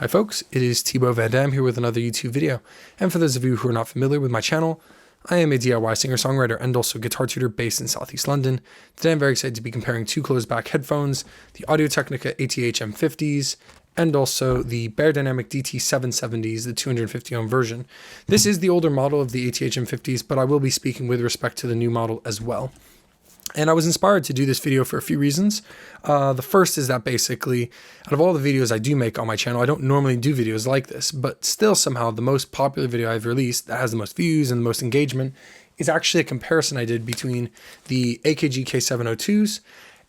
Hi folks, it is Thibaut Van Dam here with another YouTube video, and for those of you who are not familiar with my channel, I am a DIY singer-songwriter and also guitar tutor based in Southeast London. Today I'm very excited to be comparing two closed-back headphones, the Audio-Technica ATH M50s, and also the Beyerdynamic Dt770s, the 250 ohm version. This is the older model of the ATH M50s, but I will be speaking with respect to the new model as well. And I was inspired to do this video for a few reasons. The first is that basically, out of all the videos I do make on my channel, I don't normally do videos like this, but still somehow the most popular video I've released that has the most views and the most engagement is actually a comparison I did between the AKG K702s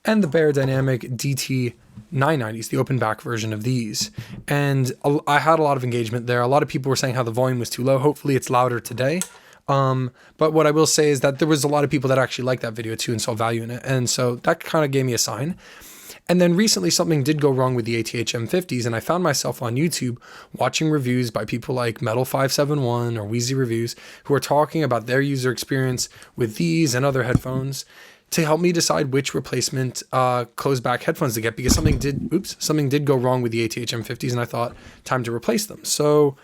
and the Beyerdynamic Dt990s, the open back version of these. And I had a lot of engagement there. A lot of people were saying how the volume was too low. Hopefully it's louder today. But what I will say is that there was a lot of people that actually liked that video too and saw value in it. And so that kind of gave me a sign. And then recently something did go wrong with the ATH M50s, and I found myself on YouTube watching reviews by people like Metal571 or Wheezy Reviews who are talking about their user experience with these and other headphones to help me decide which replacement closed back headphones to get, because something did go wrong with the ATH M50s, and I thought time to replace them. So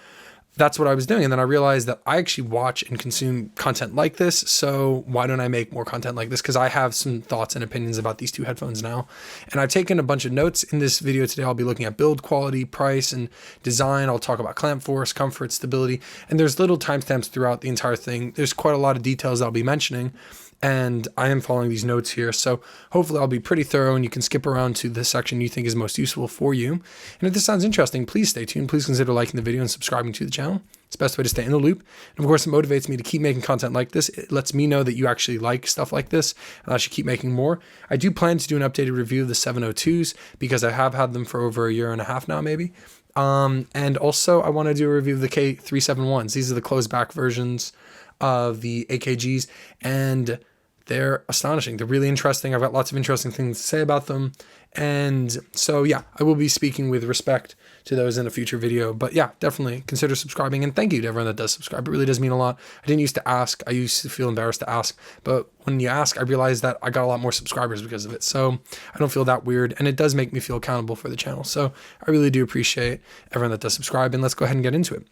that's what I was doing. And then I realized that I actually watch and consume content like this. So why don't I make more content like this? Because I have some thoughts and opinions about these two headphones now. And I've taken a bunch of notes in this video today. I'll be looking at build quality, price, and design. I'll talk about clamp force, comfort, stability. And there's little timestamps throughout the entire thing. There's quite a lot of details I'll be mentioning. And I am following these notes here, so hopefully I'll be pretty thorough and you can skip around to the section you think is most useful for you. And if this sounds interesting, please stay tuned. Please consider liking the video and subscribing to the channel. It's the best way to stay in the loop. And of course, it motivates me to keep making content like this. It lets me know that you actually like stuff like this, and I should keep making more. I do plan to do an updated review of the 702s because I have had them for over a year and a half now, maybe. And also I want to do a review of the K371s. These are the closed back versions of the AKGs, and they're astonishing. They're really interesting. I've got lots of interesting things to say about them. And so, yeah, I will be speaking with respect to those in a future video. But yeah, definitely consider subscribing. And thank you to everyone that does subscribe. It really does mean a lot. I didn't used to ask. I used to feel embarrassed to ask. But when you ask, I realized that I got a lot more subscribers because of it. So I don't feel that weird. And it does make me feel accountable for the channel. So I really do appreciate everyone that does subscribe. And let's go ahead and get into it.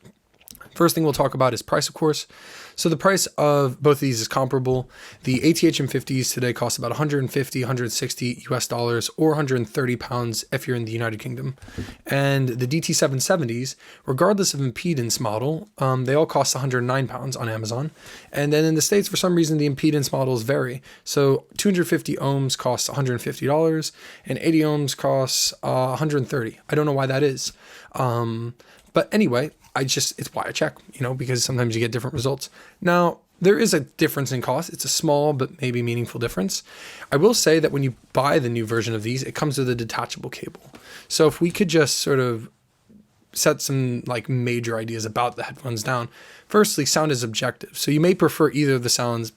First thing we'll talk about is price, of course. So the price of both of these is comparable. The ATH M50s today cost about 150, 160 US dollars, or 130 pounds if you're in the United Kingdom. And the Dt770s, regardless of impedance model, they all cost 109 pounds on Amazon. And then in the States, for some reason, the impedance models vary. So 250 ohms costs $150, and 80 ohms costs 130. I don't know why that is. But anyway, it's why I check, because sometimes you get different results. Now, there is a difference in cost. It's a small but maybe meaningful difference. I will say that when you buy the new version of these, it comes with a detachable cable. So if we could just sort of set some major ideas about the headphones down. Firstly, sound is objective. So you may prefer either of the sounds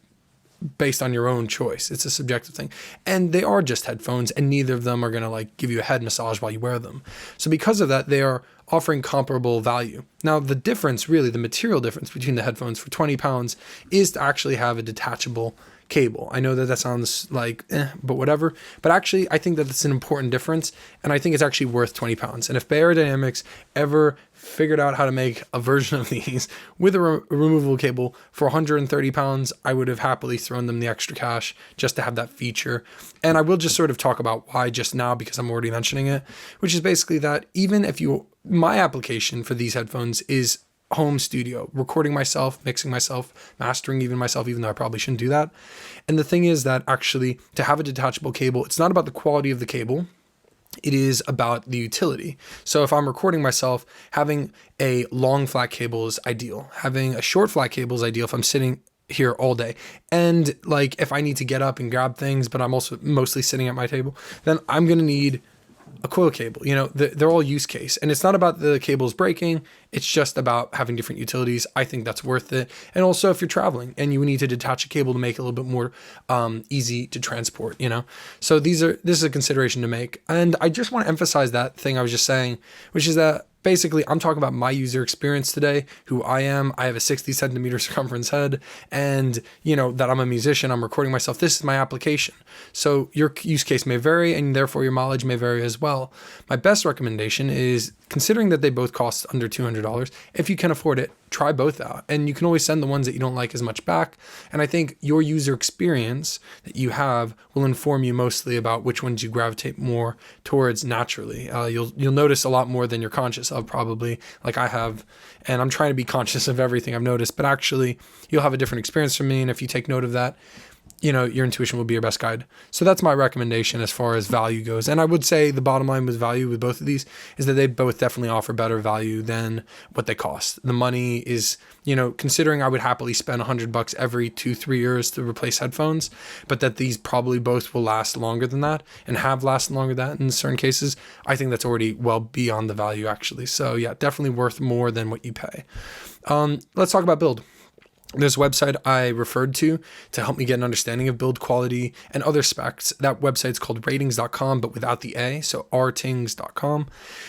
based on your own choice. It's a subjective thing. And they are just headphones, and neither of them are going to give you a head massage while you wear them. So because of that, they are offering comparable value. Now, the difference, really, the material difference between the headphones for 20 pounds is to actually have a detachable cable. I know that sounds like, but whatever. But actually, I think that it's an important difference, and I think it's actually worth 20 pounds. And if Beyerdynamics ever figured out how to make a version of these with a removable cable for 130 pounds, I would have happily thrown them the extra cash just to have that feature. And I will just sort of talk about why just now, because I'm already mentioning it, which is basically that even if my application for these headphones is home studio, recording myself, mixing myself, mastering even myself, even though I probably shouldn't do that. And the thing is that actually to have a detachable cable, it's not about the quality of the cable. It is about the utility. So if I'm recording myself, having a long flat cable is ideal. Having a short flat cable is ideal if I'm sitting here all day. And if I need to get up and grab things, but I'm also mostly sitting at my table, then I'm going to need a coil cable. They're all use case, and it's not about the cables breaking. It's just about having different utilities. I think that's worth it. And also if you're traveling and you need to detach a cable to make it a little bit more easy to transport, So this is a consideration to make. And I just want to emphasize that thing I was just saying, which is that basically, I'm talking about my user experience today, who I am. I have a 60 centimeter circumference head, and that I'm a musician, I'm recording myself. This is my application. So your use case may vary, and therefore your mileage may vary as well. My best recommendation is, considering that they both cost under $200, if you can afford it, try both out. And you can always send the ones that you don't like as much back. And I think your user experience that you have will inform you mostly about which ones you gravitate more towards naturally. You'll notice a lot more than you're conscious of, probably, like I have. And I'm trying to be conscious of everything I've noticed, but actually you'll have a different experience from me. And if you take note of that, your intuition will be your best guide. So that's my recommendation as far as value goes. And I would say the bottom line with value with both of these is that they both definitely offer better value than what they cost. The money is, considering I would happily spend $100 every 2-3 years to replace headphones, but that these probably both will last longer than that and have lasted longer than that in certain cases, I think that's already well beyond the value, actually. So yeah, definitely worth more than what you pay. Let's talk about build. There's a website I referred to help me get an understanding of build quality and other specs. That website's called ratings.com, but without the A, so rtings.com.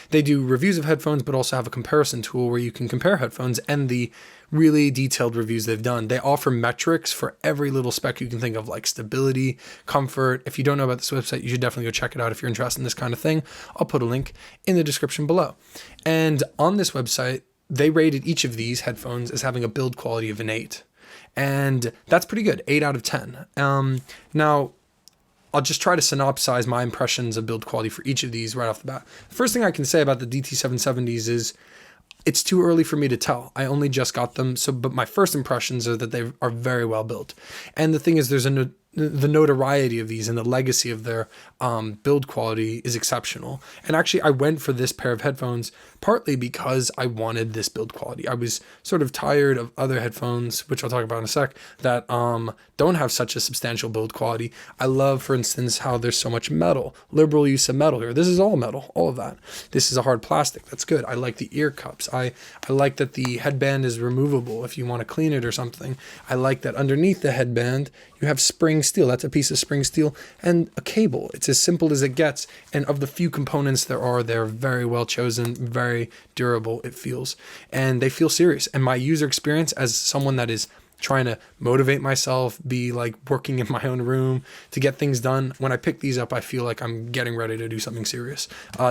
They do reviews of headphones, but also have a comparison tool where you can compare headphones and the really detailed reviews they've done. They offer metrics for every little spec you can think of, like stability, comfort. If you don't know about this website, you should definitely go check it out if you're interested in this kind of thing. I'll put a link in the description below. And on this website, they rated each of these headphones as having a build quality of an 8. And that's pretty good, 8 out of 10. Now, I'll just try to synopsize my impressions of build quality for each of these right off the bat. The first thing I can say about the Dt770s is it's too early for me to tell. I only just got them, but my first impressions are that they are very well built. And the thing is, the notoriety of these and the legacy of their build quality is exceptional. And actually, I went for this pair of headphones partly because I wanted this build quality. I was sort of tired of other headphones, which I'll talk about in a sec, that don't have such a substantial build quality. I love, for instance, how there's so much metal, liberal use of metal here. This is all metal, all of that. This is a hard plastic. That's good. I like the ear cups. I like that the headband is removable if you want to clean it or something. I like that underneath the headband, you have spring steel. That's a piece of spring steel and a cable. It's as simple as it gets. And of the few components there are, they're very well chosen, very durable, it feels. And they feel serious. And my user experience as someone that is trying to motivate myself, be like working in my own room to get things done, when I pick these up, I feel like I'm getting ready to do something serious,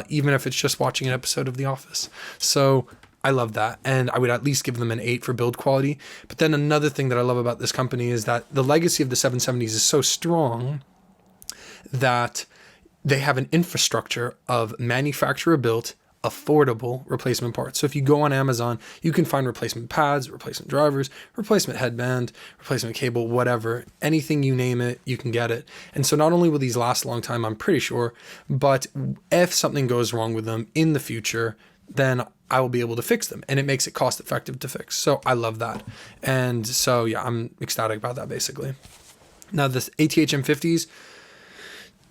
even if it's just watching an episode of The Office. So I love that. And I would at least give them an 8 for build quality. But then another thing that I love about this company is that the legacy of the 770s is so strong that they have an infrastructure of manufacturer built, affordable replacement parts. So if you go on Amazon, you can find replacement pads, replacement drivers, replacement headband, replacement cable, whatever, anything you name it, you can get it. And so not only will these last a long time, I'm pretty sure, but if something goes wrong with them in the future, then I will be able to fix them, and it makes it cost effective to fix. So I love that. And so, yeah, I'm ecstatic about that basically. Now the ATH M50s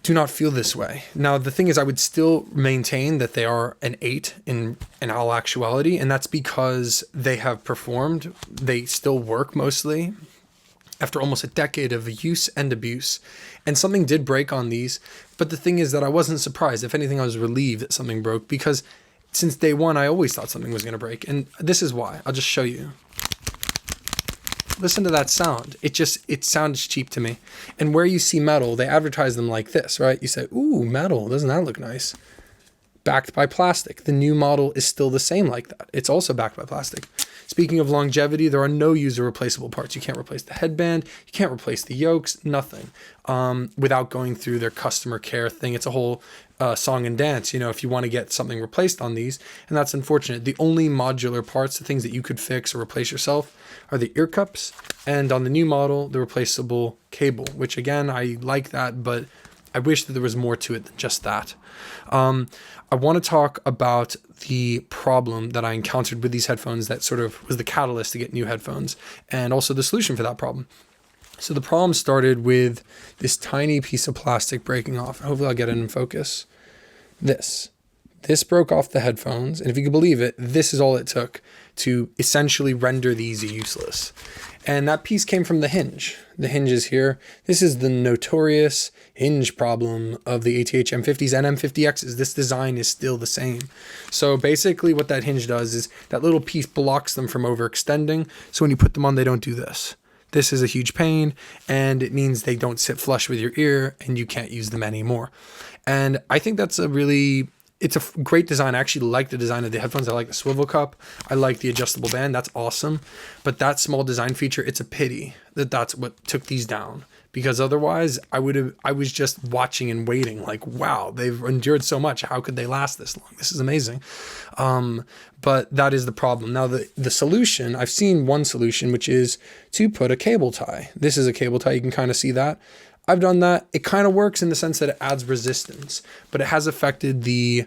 do not feel this way. Now, the thing is, I would still maintain that they are an 8 in all actuality, and that's because they have performed. They still work mostly after almost a decade of use and abuse. And something did break on these, but the thing is that I wasn't surprised. If anything, I was relieved that something broke, because since day one, I always thought something was going to break. And this is why. I'll just show you. Listen to that sound. It sounds cheap to me. And where you see metal, they advertise them like this, right? You say, ooh, metal, doesn't that look nice? Backed by plastic. The new model is still the same like that. It's also backed by plastic. Speaking of longevity, there are no user replaceable parts. You can't replace the headband. You can't replace the yokes, nothing, without going through their customer care thing. It's a whole song and dance, if you want to get something replaced on these. And that's unfortunate. The only modular parts, the things that you could fix or replace yourself, are the ear cups. And on the new model, the replaceable cable, which again, I like that, but I wish that there was more to it than just that. I want to talk about the problem that I encountered with these headphones that sort of was the catalyst to get new headphones, and also the solution for that problem. So the problem started with this tiny piece of plastic breaking off. Hopefully I'll get it in focus. This broke off the headphones. And if you can believe it, this is all it took to essentially render these useless. And that piece came from the hinge. The hinge is here. This is the notorious hinge problem of the ATH M50s and M50Xs. This design is still the same. So basically what that hinge does is that little piece blocks them from overextending. So when you put them on, they don't do this. This is a huge pain, and it means they don't sit flush with your ear and you can't use them anymore. And I think that's it's a great design. I actually like the design of the headphones. I like the swivel cup. I like the adjustable band. That's awesome. But that small design feature, it's a pity that that's what took these down, because otherwise I was just watching and waiting like, wow, they've endured so much. How could they last this long? This is amazing. But that is the problem. Now the solution, I've seen one solution, which is to put a cable tie. This is a cable tie. You can kind of see that. I've done that. It kind of works in the sense that it adds resistance, but it has affected the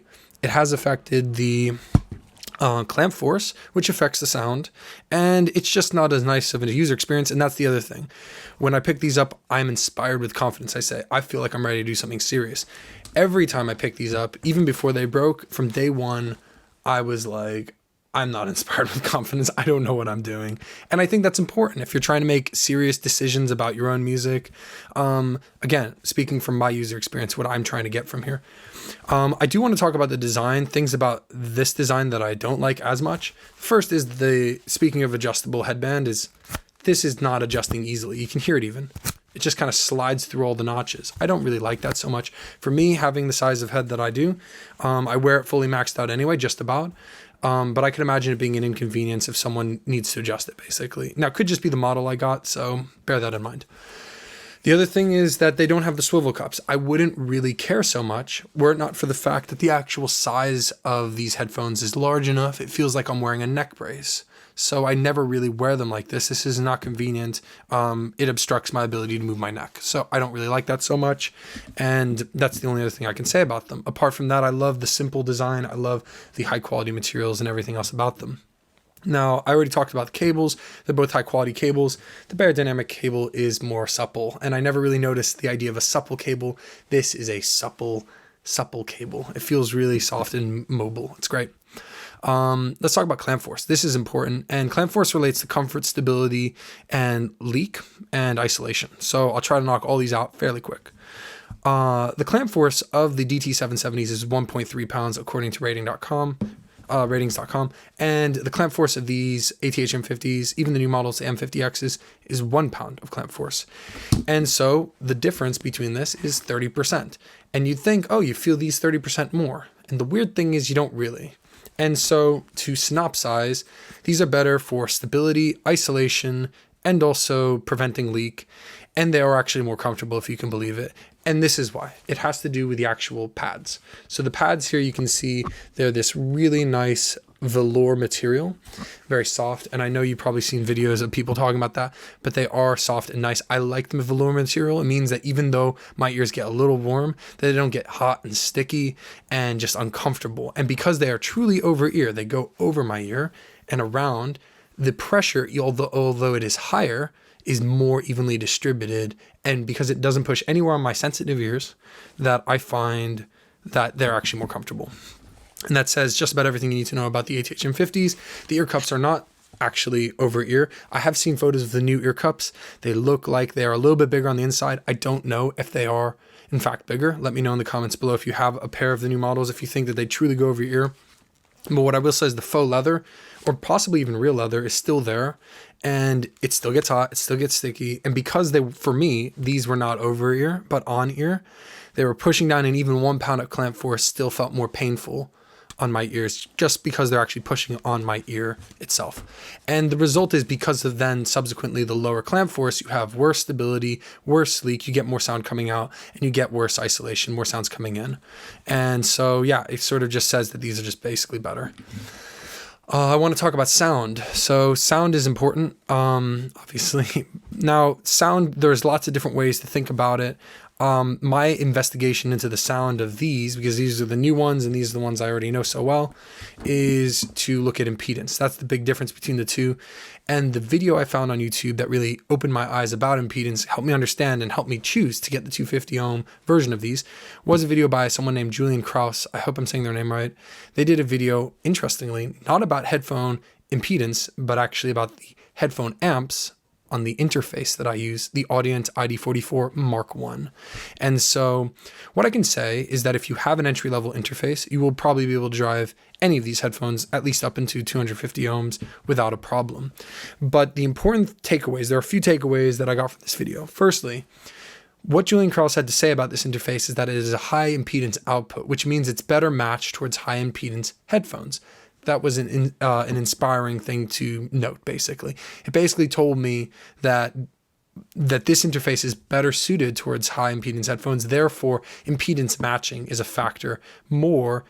clamp force, which affects the sound, and it's just not as nice of a user experience. And that's the other thing. When I pick these up, I'm inspired with confidence. I say, I feel like I'm ready to do something serious. Every time I pick these up, even before they broke, from day one, I was like, I'm not inspired with confidence. I don't know what I'm doing. And I think that's important if you're trying to make serious decisions about your own music. Again, speaking from my user experience, what I'm trying to get from here. I do want to talk about the design, things about this design that I don't like as much. First is speaking of adjustable headband, this is not adjusting easily. You can hear it even. It just kind of slides through all the notches. I don't really like that so much. For me, having the size of head that I do, I wear it fully maxed out anyway, just about. But I can imagine it being an inconvenience if someone needs to adjust it, basically. Now, it could just be the model I got, so bear that in mind. The other thing is that they don't have the swivel cups. I wouldn't really care so much were it not for the fact that the actual size of these headphones is large enough. It feels like I'm wearing a neck brace. So I never really wear them like this. This is not convenient. It obstructs my ability to move my neck. So I don't really like that so much. And that's the only other thing I can say about them. Apart from that, I love the simple design. I love the high quality materials and everything else about them. Now, I already talked about the cables. They're both high quality cables. The Beyerdynamic cable is more supple, and I never really noticed the idea of a supple cable. This is a supple cable. It feels really soft and mobile. It's great. Let's talk about clamp force. This is important, and clamp force relates to comfort, stability, and leak and isolation. So I'll try to knock all these out fairly quick. The clamp force of the Dt770s is 1.3 pounds according to ratings.com, and the clamp force of these ATH M50s, even the new models, the M50Xs, is 1 pound of clamp force. And so the difference between this is 30%. And you'd think, oh, you feel these 30% more. And the weird thing is you don't really. And so to synopsize, these are better for stability, isolation, and also preventing leak. And they are actually more comfortable, if you can believe it. And this is why. It has to do with the actual pads. So the pads here, you can see they're this really nice velour material, very soft. And I know you've probably seen videos of people talking about that, but they are soft and nice. I like the velour material. It means that even though my ears get a little warm, they don't get hot and sticky and just uncomfortable. And because they are truly over ear, they go over my ear and around. The pressure, although it is higher, is more evenly distributed, and because it doesn't push anywhere on my sensitive ears, that I find that they're actually more comfortable. And that says just about everything you need to know about the ATH M50s. The ear cups are not actually over ear. I have seen photos of the new ear cups. They look like they're a little bit bigger on the inside. I don't know if they are in fact bigger. Let me know in the comments below if you have a pair of the new models, if you think that they truly go over your ear. But what I will say is the faux leather, or possibly even real leather, is still there, and it still gets hot, it still gets sticky. And because for me, these were not over ear, but on ear, they were pushing down, and even 1 pound of clamp force still felt more painful on my ears, just because they're actually pushing on my ear itself. And the result is, because of then subsequently the lower clamp force, you have worse stability, worse leak, you get more sound coming out, and you get worse isolation, more sounds coming in. And so, yeah, it sort of just says that these are just basically better. I want to talk about sound. So sound is important, obviously. Now, sound, there's lots of different ways to think about it. My investigation into the sound of these, because these are the new ones and these are the ones I already know so well, is to look at impedance. That's the big difference between the two. And the video I found on YouTube that really opened my eyes about impedance, helped me understand and helped me choose to get the 250 ohm version of these, was a video by someone named Julian. I hope I'm saying their name right. They did a video, interestingly, not about headphone impedance, but actually about the headphone amps on the interface that I use, the Audient ID44 Mark I. And so what I can say is that if you have an entry-level interface, you will probably be able to drive any of these headphones at least up into 250 ohms without a problem. But the important takeaways, there are a few takeaways that I got from this video. Firstly, what Julian Krause had to say about this interface is that it is a high impedance output, which means it's better matched towards high impedance headphones. That was an inspiring thing to note, basically. It basically told me that this interface is better suited towards high impedance headphones. Therefore, impedance matching is a factor more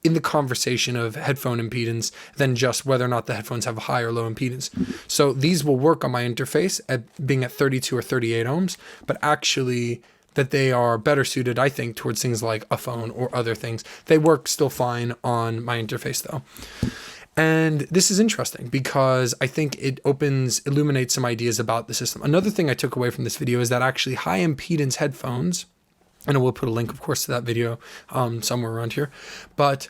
in the conversation of headphone impedance than just whether or not the headphones have a high or low impedance. So these will work on my interface at being at 32 or 38 ohms, but actually that they are better suited, I think, towards things like a phone or other things. They work still fine on my interface though. And this is interesting because I think it illuminates some ideas about the system. Another thing I took away from this video is that actually high impedance headphones, and I will put a link, of course, to that video somewhere around here. But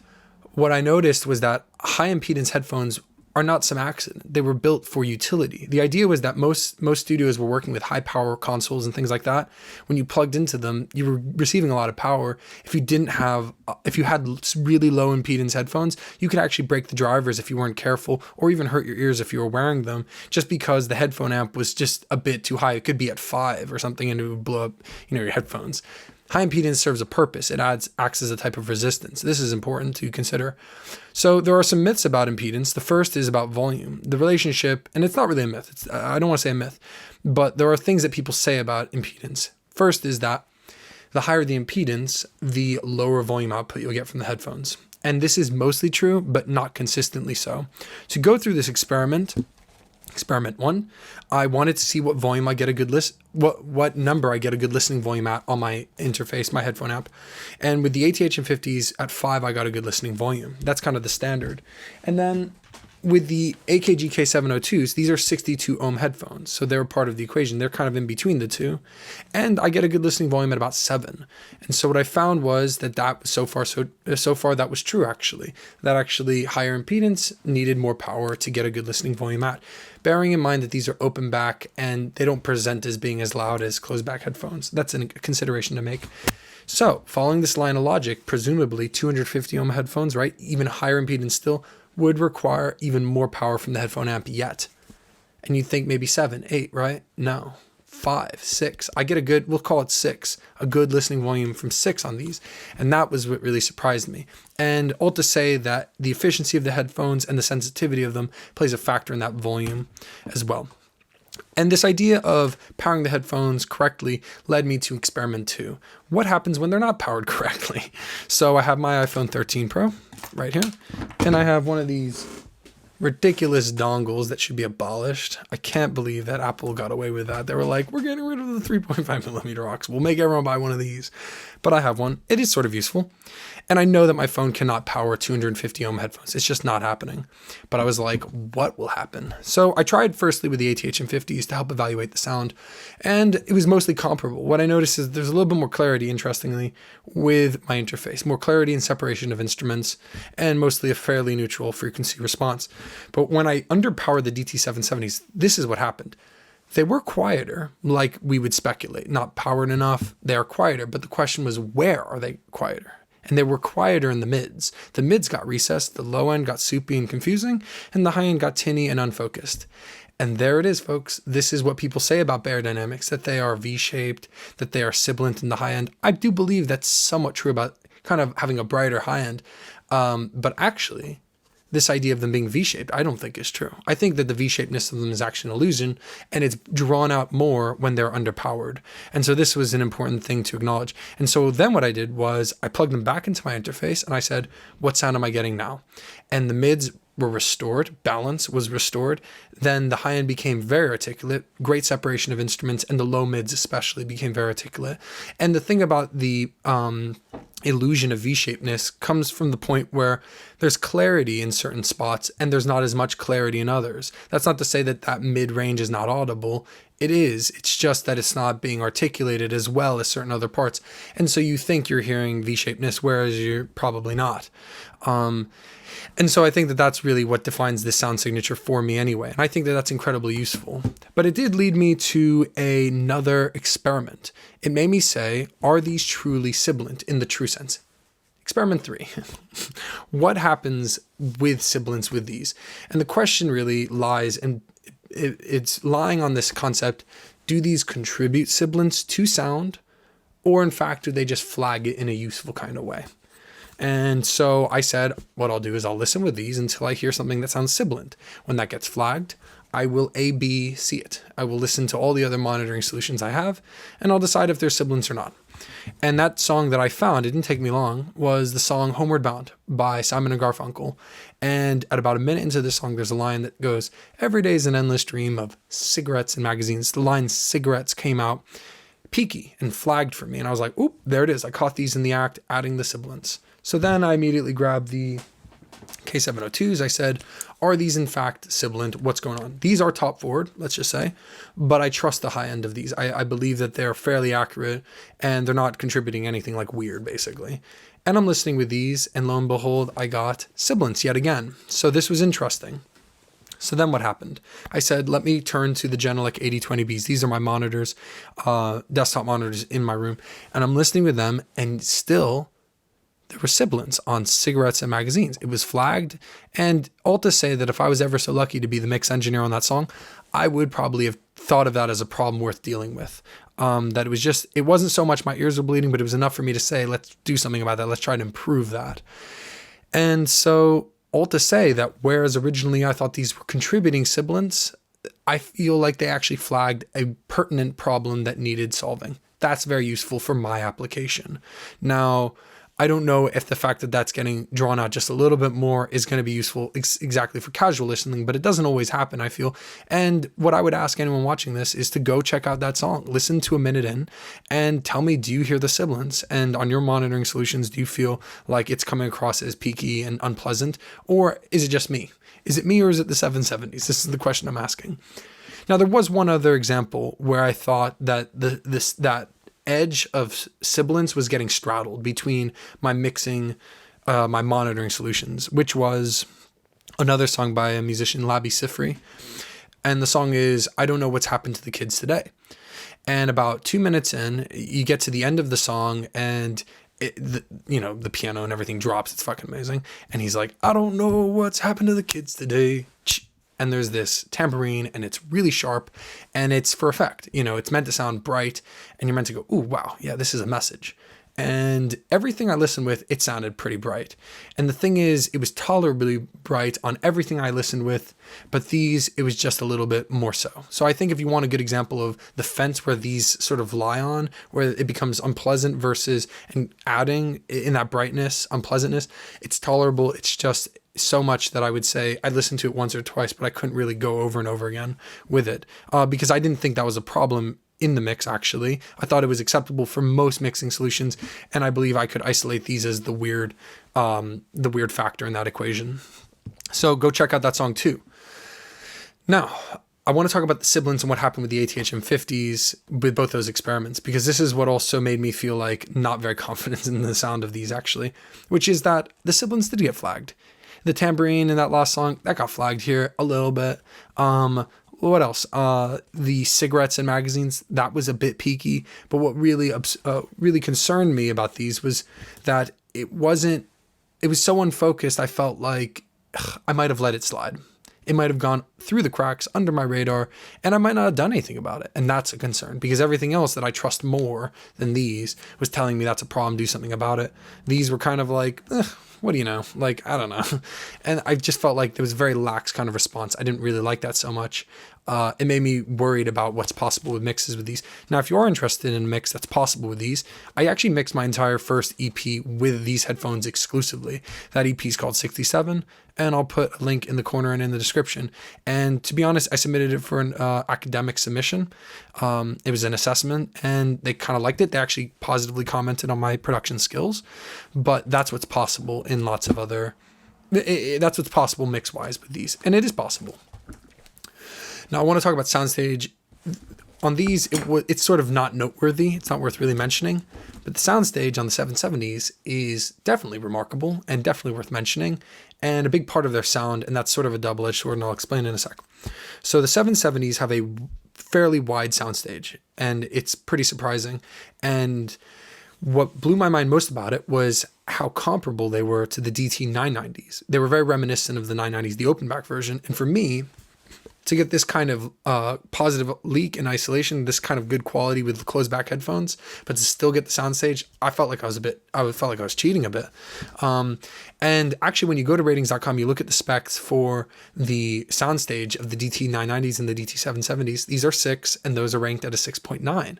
what I noticed was that high impedance headphones are not some accident. They were built for utility. The idea was that most studios were working with high power consoles and things like that. When you plugged into them, you were receiving a lot of power. If you had really low impedance headphones, you could actually break the drivers if you weren't careful, or even hurt your ears if you were wearing them, just because the headphone amp was just a bit too high. It could be at 5 or something, and it would blow up, your headphones. High impedance serves a purpose. It acts as a type of resistance. This is important to consider. So there are some myths about impedance. The first is about volume. The relationship, and it's not really a myth. I don't want to say a myth, but there are things that people say about impedance. First is that the higher the impedance, the lower volume output you'll get from the headphones. And this is mostly true, but not consistently so. To go through this experiment 1, I wanted to see what volume I get a good what number I get a good listening volume at on my interface, my headphone app. And with the ATH M50s at 5, I got a good listening volume. That's kind of the standard. And then with the AKG K702s, these are 62 ohm headphones. So they're part of the equation. They're kind of in between the two. And I get a good listening volume at about 7. And so what I found was that so far that was true actually. That actually higher impedance needed more power to get a good listening volume at. Bearing in mind that these are open back and they don't present as being as loud as closed back headphones. That's a consideration to make. So following this line of logic, presumably 250 ohm headphones, right? Even higher impedance still would require even more power from the headphone amp yet. And you'd think maybe 7, 8, right? No, 5, 6. I get we'll call it 6, a good listening volume from 6 on these. And that was what really surprised me. And all to say that the efficiency of the headphones and the sensitivity of them plays a factor in that volume as well. And this idea of powering the headphones correctly led me to experiment 2. What happens when they're not powered correctly? So I have my iPhone 13 Pro right here, and I have one of these ridiculous dongles that should be abolished. I can't believe that Apple got away with that. They were like, we're getting rid of the 3.5 millimeter aux. We'll make everyone buy one of these. But I have one. It is sort of useful. And I know that my phone cannot power 250 ohm headphones. It's just not happening. But I was like, what will happen? So I tried firstly with the ATH M50s to help evaluate the sound. And it was mostly comparable. What I noticed is there's a little bit more clarity, interestingly, with my interface. More clarity and separation of instruments, and mostly a fairly neutral frequency response. But when I underpowered the Dt770s, this is what happened. They were quieter, like we would speculate. Not powered enough, they are quieter. But the question was, where are they quieter? And they were quieter in the mids. The mids got recessed, the low end got soupy and confusing, and the high end got tinny and unfocused. And there it is, folks. This is what people say about Beyerdynamics, that they are V-shaped, that they are sibilant in the high end. I do believe that's somewhat true about kind of having a brighter high end. But actually, this idea of them being V-shaped, I don't think is true. I think that the V-shapedness of them is actually an illusion, and it's drawn out more when they're underpowered. And so this was an important thing to acknowledge. And so then what I did was I plugged them back into my interface, and I said, what sound am I getting now? And the mids were restored, balance was restored. Then the high end became very articulate, great separation of instruments, and the low mids especially became very articulate. And the thing about the illusion of V-shapedness comes from the point where there's clarity in certain spots and there's not as much clarity in others. That's not to say that that mid-range is not audible. It is. It's just that it's not being articulated as well as certain other parts. And so you think you're hearing V-shapedness, whereas you're probably not. And so I think that that's really what defines this sound signature for me anyway. And I think that that's incredibly useful. But it did lead me to another experiment. It made me say, are these truly sibilant in the true sense? Experiment 3. What happens with sibilance with these? And the question really lies, and it's lying on this concept, do these contribute sibilance to sound? Or in fact, do they just flag it in a useful kind of way? And so I said, what I'll do is I'll listen with these until I hear something that sounds sibilant. When that gets flagged, I will A/B/C it. I will listen to all the other monitoring solutions I have, and I'll decide if they're sibilants or not. And that song that I found, it didn't take me long, was the song Homeward Bound by Simon and Garfunkel. And at about a minute into the song, there's a line that goes, every day is an endless dream of cigarettes and magazines. The line cigarettes came out peaky and flagged for me. And I was like, oop, there it is. I caught these in the act, adding the sibilants. So then I immediately grabbed the K702s. I said, are these in fact sibilant? What's going on? These are top forward, let's just say, but I trust the high end of these. I believe that they're fairly accurate and they're not contributing anything like weird, basically. And I'm listening with these, and lo and behold, I got sibilants yet again. So this was interesting. So then what happened? I said, let me turn to the Genelec 8020Bs. These are my monitors, desktop monitors in my room. And I'm listening with them, and still there were sibilants on cigarettes and magazines. It was flagged. And all to say that if I was ever so lucky to be the mix engineer on that song, I would probably have thought of that as a problem worth dealing with. That it wasn't so much my ears were bleeding, but it was enough for me to say, let's do something about that. Let's try to improve that. And so all to say that whereas originally I thought these were contributing sibilants, I feel like they actually flagged a pertinent problem that needed solving. That's very useful for my application. Now, I don't know if the fact that that's getting drawn out just a little bit more is going to be useful exactly for casual listening, but it doesn't always happen, I feel. And what I would ask anyone watching this is to go check out that song, listen to a minute in, and tell me, do you hear the sibilants? And on your monitoring solutions, do you feel like it's coming across as peaky and unpleasant? Or is it just me? Is it me or is it the 770s? This is the question I'm asking. Now, there was one other example where I thought that that edge of sibilance was getting straddled between my mixing, my monitoring solutions, which was another song by a musician, Labi Sifri. And the song is, I Don't Know What's Happened to the Kids Today. And about 2 minutes in, you get to the end of the song and the piano and everything drops. It's fucking amazing. And he's like, I don't know what's happened to the kids today. And there's this tambourine and it's really sharp and it's for effect. It's meant to sound bright and you're meant to go, ooh, wow, yeah, this is a message. And everything I listened with, it sounded pretty bright. And the thing is, it was tolerably bright on everything I listened with, but these, it was just a little bit more so. So I think if you want a good example of the fence where these sort of lie on, where it becomes unpleasant versus and adding in that brightness, unpleasantness, it's tolerable. It's just so much that I would say I listened to it once or twice, but I couldn't really go over and over again with it because I didn't think that was a problem in the mix, actually. I thought it was acceptable for most mixing solutions, and I believe I could isolate these as the weird factor in that equation. So go check out that song too. Now, I want to talk about the sibilants and what happened with the ATH M50s with both those experiments, because this is what also made me feel like not very confident in the sound of these, actually, which is that the sibilants did get flagged. The tambourine in that last song, that got flagged here a little bit. What else? The cigarettes and magazines, that was a bit peaky. But what really concerned me about these was that it was so unfocused. I felt like I might have let it slide. It might have gone through the cracks under my radar and I might not have done anything about it. And that's a concern because everything else that I trust more than these was telling me that's a problem, do something about it. These were kind of like, what do you know? Like, I don't know. And I just felt like there was a very lax kind of response. I didn't really like that so much. it made me worried about what's possible with mixes with these. Now, if you are interested in a mix that's possible with these, I actually mixed my entire first EP with these headphones exclusively. That EP is called 67, and I'll put a link in the corner and in the description. And to be honest, I submitted it for an academic submission. It was an assessment, and they kind of liked it. They actually positively commented on my production skills, but that's what's possible in lots of other, that's what's possible mix-wise with these, and it is possible. Now, I want to talk about Soundstage. On these, it's sort of not noteworthy. It's not worth really mentioning. But the Soundstage on the 770s is definitely remarkable and definitely worth mentioning, and a big part of their sound, and that's sort of a double-edged sword, and I'll explain in a sec. So the 770s have a fairly wide soundstage, and it's pretty surprising. And what blew my mind most about it was how comparable they were to the DT990s. They were very reminiscent of the 990s, the open back version. And for me, to get this kind of positive leak and isolation, this kind of good quality with the closed back headphones, but to still get the soundstage, I felt like I was cheating a bit. And actually, when you go to ratings.com, you look at the specs for the soundstage of the DT990s and the DT770s. These are 6, and those are ranked at a 6.9.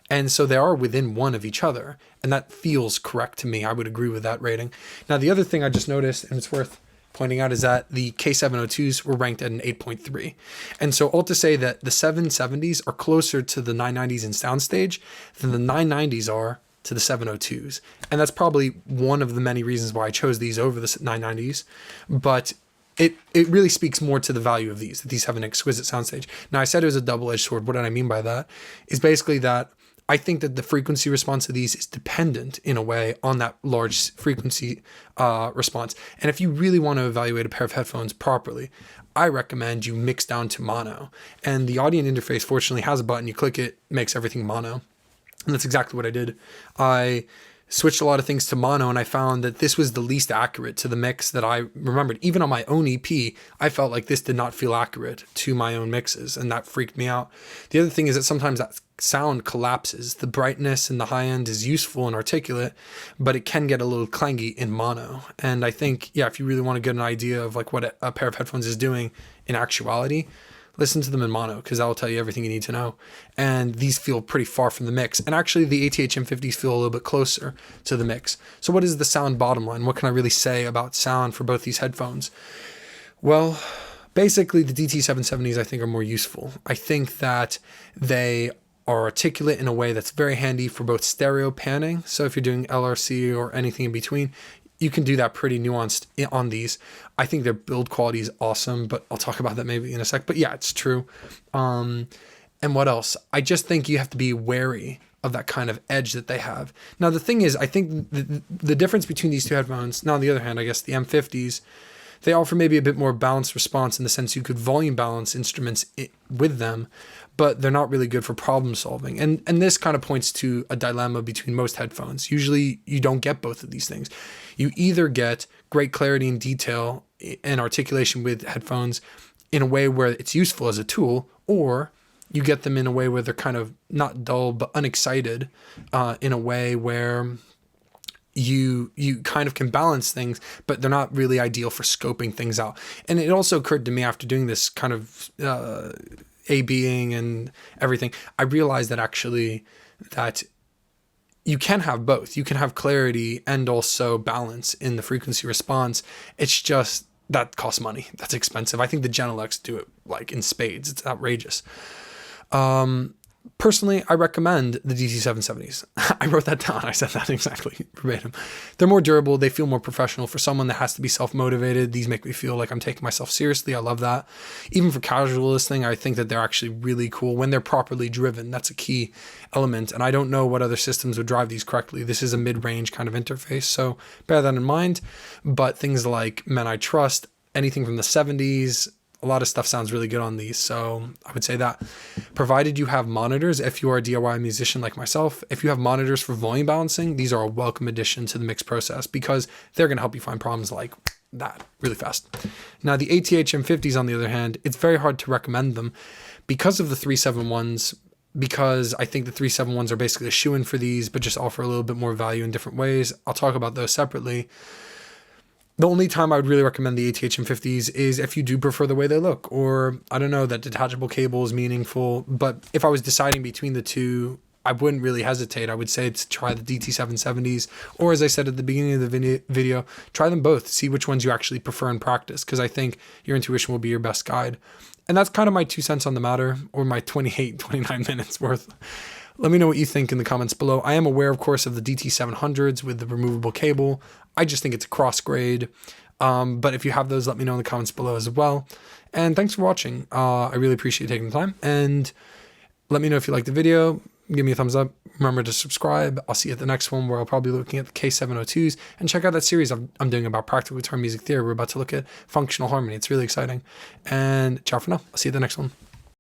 And so they are within one of each other, and that feels correct to me. I would agree with that rating. Now, the other thing I just noticed, and it's worth pointing out, is that the K702s were ranked at an 8.3. And so all to say that the 770s are closer to the 990s in soundstage than the 990s are to the 702s. And that's probably one of the many reasons why I chose these over the 990s. But it really speaks more to the value of these, that these have an exquisite soundstage. Now, I said it was a double-edged sword. What did I mean by that? Is basically that I think that the frequency response of these is dependent in a way on that large frequency response. And if you really want to evaluate a pair of headphones properly, I recommend you mix down to mono. And the audio interface fortunately has a button. You click it, makes everything mono. And that's exactly what I did. I switched a lot of things to mono, and I found that this was the least accurate to the mix that I remembered. Even on my own EP, I felt like this did not feel accurate to my own mixes, and that freaked me out. The other thing is that sometimes that sound collapses. The brightness in the high end is useful and articulate, but it can get a little clangy in mono. And I think, yeah, if you really want to get an idea of like what a pair of headphones is doing in actuality, listen to them in mono, because that will tell you everything you need to know. And these feel pretty far from the mix. And actually, the ATH M50s feel a little bit closer to the mix. So what is the sound bottom line? What can I really say about sound for both these headphones? Well, basically, the DT770s I think are more useful. I think that they are articulate in a way that's very handy for both stereo panning. So if you're doing LRC or anything in between, you can do that pretty nuanced on these. I think their build quality is awesome, but I'll talk about that maybe in a sec. But yeah, it's true. And what else? I just think you have to be wary of that kind of edge that they have. Now, the thing is, I think the difference between these two headphones, now on the other hand, I guess the M50s, they offer maybe a bit more balanced response in the sense you could volume balance instruments with them, but they're not really good for problem solving. And this kind of points to a dilemma between most headphones. Usually you don't get both of these things. You either get great clarity and detail and articulation with headphones in a way where it's useful as a tool, or you get them in a way where they're kind of not dull, but unexcited in a way where you kind of can balance things, but they're not really ideal for scoping things out. And it also occurred to me after doing this kind of A-Bing and everything, I realized that actually that you can have both. You can have clarity and also balance in the frequency response. It's just that costs money. That's expensive. I think the Genelecs do it like in spades. It's outrageous. Personally, I recommend the DT770s. I wrote that down. I said that exactly verbatim. They're more durable. They feel more professional. For someone that has to be self-motivated, these make me feel like I'm taking myself seriously. I love that. Even for casual listening, I think that they're actually really cool when they're properly driven. That's a key element. And I don't know what other systems would drive these correctly. This is a mid-range kind of interface, so bear that in mind. But things like Men I Trust, anything from the 70s, a lot of stuff sounds really good on these, so I would say that. Provided you have monitors, if you are a DIY musician like myself, if you have monitors for volume balancing, these are a welcome addition to the mix process because they're going to help you find problems like that really fast. Now, the ATH M50s, on the other hand, it's very hard to recommend them because of the 371s, because I think the 371s are basically a shoo-in for these, but just offer a little bit more value in different ways. I'll talk about those separately. The only time I would really recommend the ATH M50s is if you do prefer the way they look, or I don't know, that detachable cable is meaningful. But if I was deciding between the two, I wouldn't really hesitate. I would say to try the Dt770s, or as I said at the beginning of the video, try them both. See which ones you actually prefer in practice, because I think your intuition will be your best guide. And that's kind of my 2 cents on the matter, or my 29 minutes worth. Let me know what you think in the comments below. I am aware, of course, of the DT700s with the removable cable. I just think it's a cross grade. But if you have those, let me know in the comments below as well. And thanks for watching. I really appreciate taking the time. And let me know if you liked the video. Give me a thumbs up. Remember to subscribe. I'll see you at the next one, where I'll probably be looking at the K702s. And check out that series I'm doing about practical guitar music theory. We're about to look at functional harmony. It's really exciting. And ciao for now. I'll see you at the next one.